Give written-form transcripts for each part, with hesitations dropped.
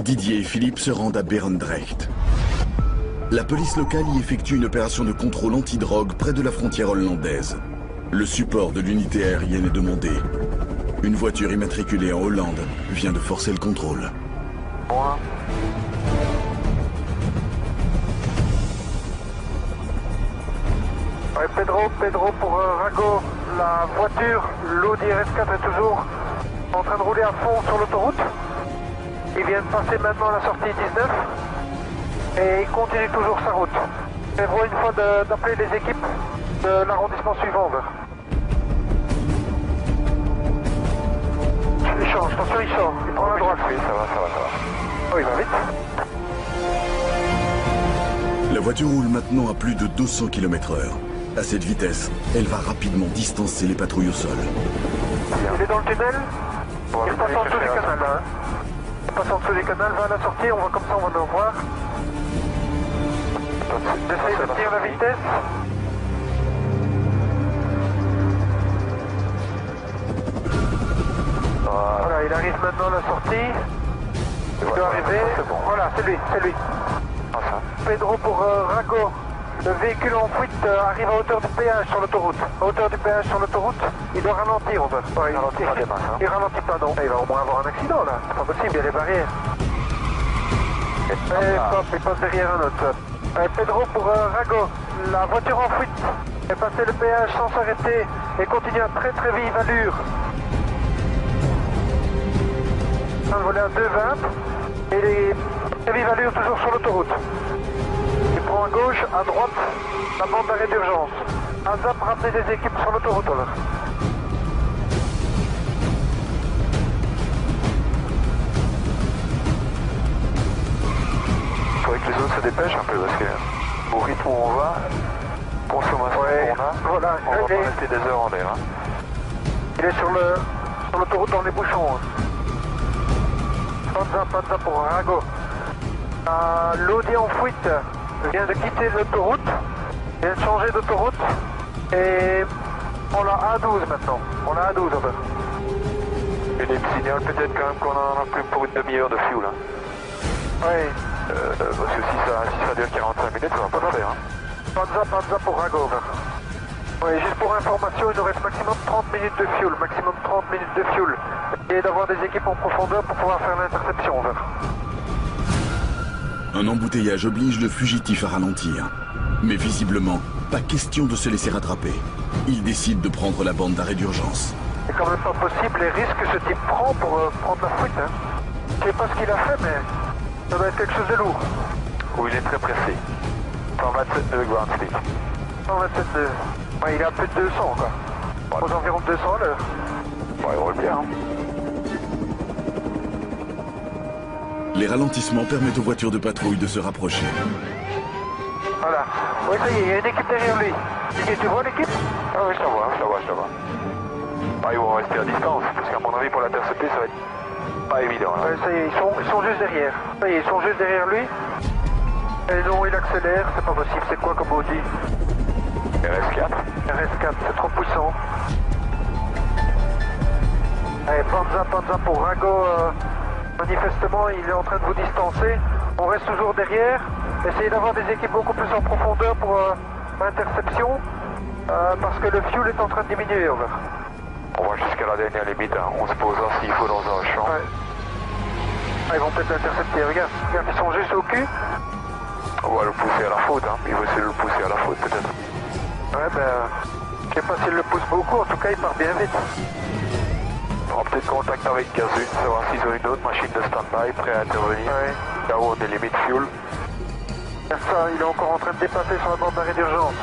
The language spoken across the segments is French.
Didier et Philippe se rendent à Berendrecht. La police locale y effectue une opération de contrôle antidrogue près de la frontière hollandaise. Le support de l'unité aérienne est demandé. Une voiture immatriculée en Hollande vient de forcer le contrôle. Ouais, Pedro pour Rago, la voiture, l'Audi RS4 est toujours en train de rouler à fond sur l'autoroute. Il vient de passer maintenant la sortie 19 et il continue toujours sa route. Prévoit une fois d'appeler les équipes de l'arrondissement suivant. Il change, attention il sort, il prend la droite. Oui, ça va. Oh, il va vite. La voiture roule maintenant à plus de 200 km/h. À cette vitesse, elle va rapidement distancer les patrouilles au sol. Il est dans le tunnel, il passe en dessous du canal. Hein. Il passe en dessous du canal, va à la sortie, on va comme ça, on va le voir. J'essaye de tenir la vitesse. Voilà, il arrive maintenant à la sortie. Il doit arriver. Voilà, c'est lui. Pedro pour Rago. Le véhicule en fuite arrive à hauteur du péage sur l'autoroute. À hauteur du péage sur l'autoroute, il doit ralentir, on va. Ouais, il ralentit pas, non. Il va au moins avoir un accident, là. C'est pas possible, il y a les barrières. Il passe derrière un autre. Pedro pour Rago. La voiture en fuite est passée le péage sans s'arrêter et continue à très vive allure. On volait à 2,20 et les très vive allure toujours sur l'autoroute. Il prend à gauche, à droite, la bande d'arrêt d'urgence. Un zap, ramener des équipes sur l'autoroute. Il faudrait que les autres se dépêchent un peu parce que au rythme où on va, consommation qu'on a, voilà, on va pas rester des heures en l'air. Hein. Il est sur l'autoroute dans les bouchons. Pas de zap pour Rago. L'Audi en fuite vient de quitter l'autoroute, vient de changer d'autoroute et on l'a A12 maintenant. On l'a A12 en fait. Et les signale peut-être quand même qu'on en a plus pour une demi-heure de fuel. Hein. Oui. Parce que si ça dure 45 minutes, ça va pas faire. Hein. Pas de zap pour Rago. Oui, juste pour information, il nous reste maximum 30 minutes de fuel, maximum 30 minutes de fuel. Et d'avoir des équipes en profondeur pour pouvoir faire l'interception. Un embouteillage oblige le fugitif à ralentir. Mais visiblement, pas question de se laisser rattraper. Il décide de prendre la bande d'arrêt d'urgence. C'est quand même pas possible les risques que ce type prend pour prendre la fuite. Hein. Je sais pas ce qu'il a fait, mais ça doit être quelque chose de lourd. Où il est très pressé. 127 Grand Street. 127 ouais, il est à plus de 200 quoi. Ouais. Aux environs de 200 à l'heure. Ouais, il roule bien. Hein. Les ralentissements permettent aux voitures de patrouille de se rapprocher. Voilà. Oui, ça y est, il y a une équipe derrière lui. Tu vois l'équipe? Ah oui, je la vois. Ah, ils vont rester à distance, parce qu'à mon avis, pour l'intercepter, ça va être pas évident. Hein. Ouais, ça y est, ils sont juste derrière. Ça y est, ils sont juste derrière lui. Et non, il accélère, c'est pas possible. C'est quoi comme Audi? RS4. RS4, c'est trop puissant. Allez, Panza pour Rago. Manifestement, il est en train de vous distancer. On reste toujours derrière. Essayez d'avoir des équipes beaucoup plus en profondeur pour l'interception. Parce que le fuel est en train de diminuer. On va jusqu'à la dernière limite. Hein. On se posera s'il faut dans un champ. Ouais. Ah, ils vont peut-être l'intercepter. Regarde, ils sont juste au cul. On va le pousser à la faute. Hein. Il va essayer de le pousser à la faute peut-être. Ouais, je sais pas s'il le pousse beaucoup. En tout cas, il part bien vite. On va peut-être contact avec Gazune, savoir s'ils ont une autre machine de stand-by prêt à intervenir. Ouais. Là où on est limite fuel. Ça, il est encore en train de dépasser sur la bande d'arrêt d'urgence.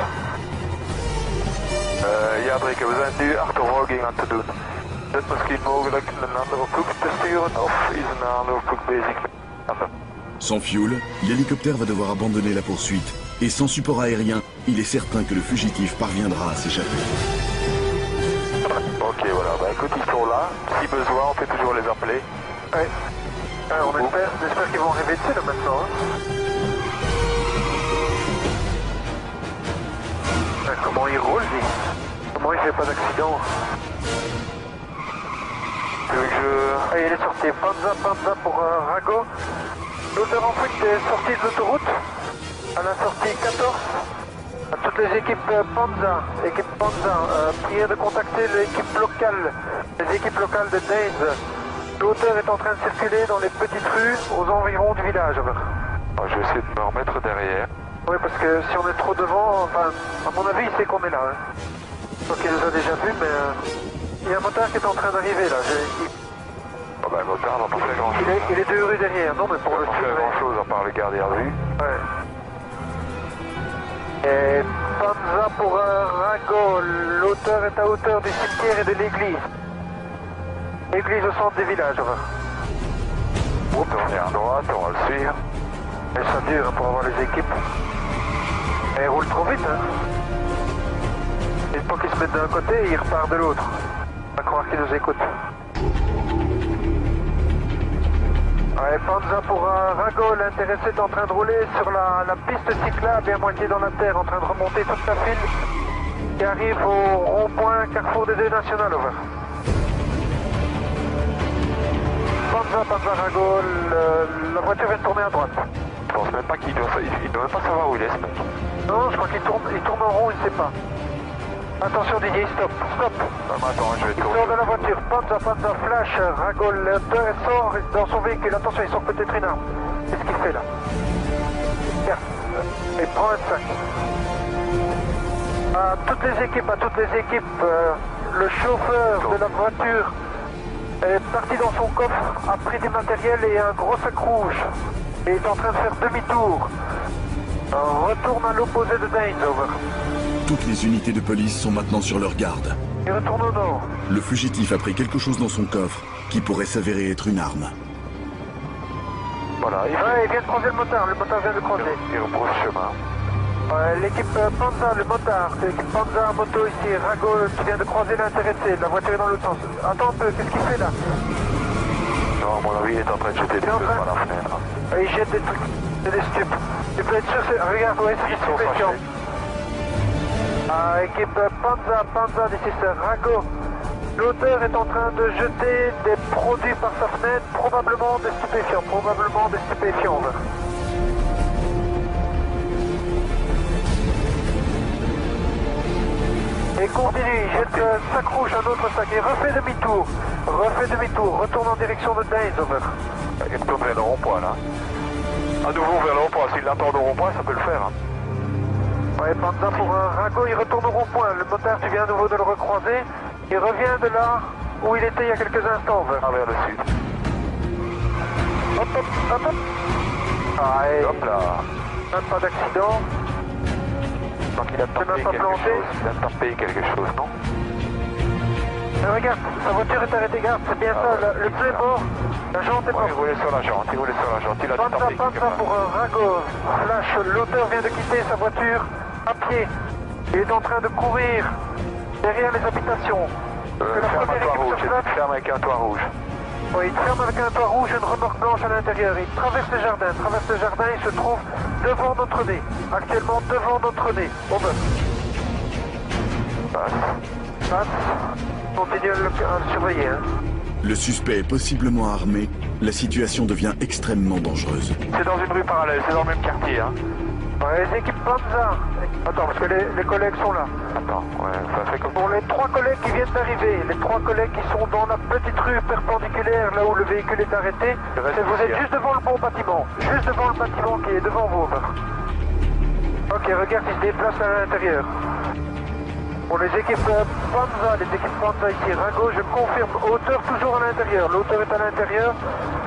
Ja, Drake, we zijn nu achtervolging aan het doen. Is het misschien mogelijk een andere ploeg te sturen of is een andere ploeg bezig met... Sans fuel, l'hélicoptère va devoir abandonner la poursuite. Et sans support aérien, il est certain que le fugitif parviendra à s'échapper. Ok, voilà. Bah écoute, ils sont là. Si besoin, on peut toujours les appeler. Ouais. On espère qu'ils vont arriver dessus là maintenant. Hein. Comment il roule, lui? Comment il fait pas d'accident? Tu veux que je... Ah, il est sorti. Panza pour Rago. L'auteur en fuite est sorti de l'autoroute, à la sortie 14. À toutes les équipes Panza, priez de contacter l'équipe locale, les équipes locales de Days. L'auteur est en train de circuler dans les petites rues aux environs du village. Alors, je vais essayer de me remettre derrière. Oui, parce que si on est trop devant, enfin, à mon avis, il sait qu'on est là. Hein. Donc il nous a déjà vus, mais il y a un motard qui est en train d'arriver là. Ah bah, le motard n'a pas fait grand chose. Il est 2 rues derrière, non mais pour le Il n'a pas fait grand chose à part le garder à vue. Ouais. Et Panza pour Rago, l'auteur est à hauteur du cimetière et de l'église. Église au centre du village. Oups, on est à droite, on va le suivre. Et ça dure pour avoir les équipes. Et il roule trop vite, hein. Une fois qu'il se met d'un côté, il repart de l'autre. On va croire qu'il nous écoute. Ouais, Panza pour Rago, l'intéressé est en train de rouler sur la piste cyclable et à moitié dans la terre, en train de remonter toute la file qui arrive au rond-point Carrefour des Deux Nationales, over. Panza Rago, la voiture vient de tourner à droite. Je pense même pas qu'il doit même pas savoir où il est, ce mec. Non, je crois qu'il tourne en rond, il ne sait pas. Attention Didier, stop. Ah, mais attends, je vais Il tourner. sort de la voiture, Panza, flash, Rago, l'auteur sort dans son véhicule. Attention, il sort peut-être une arme. Qu'est-ce qu'il fait là? Tiens, il prend un sac. À toutes les équipes, le chauffeur de la voiture est parti dans son coffre, a pris du matériel et un gros sac rouge. Et est en train de faire demi-tour. Retourne à l'opposé de Daines, over. Toutes les unités de police sont maintenant sur leur garde. Il retourne au nord. Le fugitif a pris quelque chose dans son coffre qui pourrait s'avérer être une arme. Voilà, Il vient de croiser le motard vient de croiser. il rebrousse chemin. L'équipe Panza, le motard, c'est l'équipe Panza moto ici, Rago qui vient de croiser l'intéressé, la voiture est dans l'autre sens. Attends un peu, qu'est-ce qu'il fait là? Non, à mon avis, il est en train de jeter des trucs par la fenêtre. Il jette des trucs, c'est des stupes. Tu peux être sûr, regarde, ouais, c'est stupéfiant. Équipe Panza, d'ici c'est Rago. L'auteur est en train de jeter des produits par sa fenêtre, probablement des stupéfiants. Et continue, il jette le sac rouge, un autre sac, et refait demi-tour, retourne en direction de Daines, over. Il retourne vers le rond-point, là. À nouveau vers le rond-point, s'il l'attend au rond-point, ça peut le faire, hein. Ouais, Panza pour Rago, il retourne au rond-point, le motard, tu viens à nouveau de le recroiser, il revient de là où il était il y a quelques instants, over. Ah, vers le sud. Hop. Ah, et Hop là. même pas d'accident. Donc il a tapé quelque chose, non? Mais regarde, sa voiture est arrêtée, garde, c'est bien ça, le pneu est mort, la jante est morte. Il roulait sur la jante, il a tapé quelque Panza part. pour Rago, flash, l'auteur vient de quitter sa voiture à pied. Il est en train de courir derrière les habitations. Ferme un toit rouge, ferme avec un toit rouge. Oui, il ferme avec un toit rouge et une remorque blanche à l'intérieur. Il traverse le jardin, il se trouve devant notre nez. Actuellement devant notre nez. Over. Passe. Continue à le surveiller. Hein. Le suspect est possiblement armé. La situation devient extrêmement dangereuse. C'est dans une rue parallèle, c'est dans le même quartier, hein. Ouais, les équipes Panza. Attends, parce que les collègues sont là. Attends, ouais, ça fait comme... Pour les 3 collègues qui viennent d'arriver, les 3 collègues qui sont dans la petite rue perpendiculaire, là où le véhicule est arrêté, vous êtes juste devant le bon bâtiment. Juste devant le bâtiment qui est devant vous. Ok, regarde, il se déplace à l'intérieur. Pour les équipes Panza ici, Rago, je confirme, hauteur toujours à l'intérieur. L'auteur est à l'intérieur,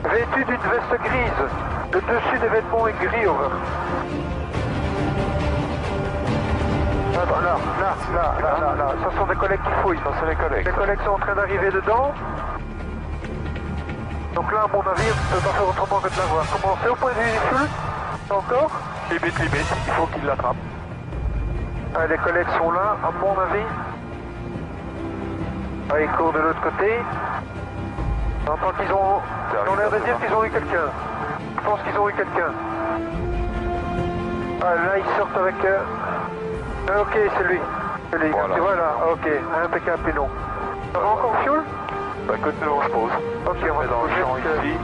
vêtu d'une veste grise. Le dessus des vêtements est gris, over. Attends, là, ce sont des collègues qui fouillent. Ça, c'est les collègues. Les collègues sont en train d'arriver dedans. Donc là, à mon avis, on ne peut pas faire autrement que de la voir. Comment c'est au point de vue du fuel? Encore? Limite, il faut qu'il l'attrape. Les collègues sont là, à mon avis. Ils courent de l'autre côté. J'entends qu'ils ont l'air de dire qu'ils ont eu quelqu'un. Je pense qu'ils ont eu quelqu'un. Là, ils sortent avec... ok, c'est lui. Voilà. Tu vois là, ok, impeccable pilon. Ça va encore fuel? Bah écoute, nous on se pose. Ok, on va dans le champ se poser. ici.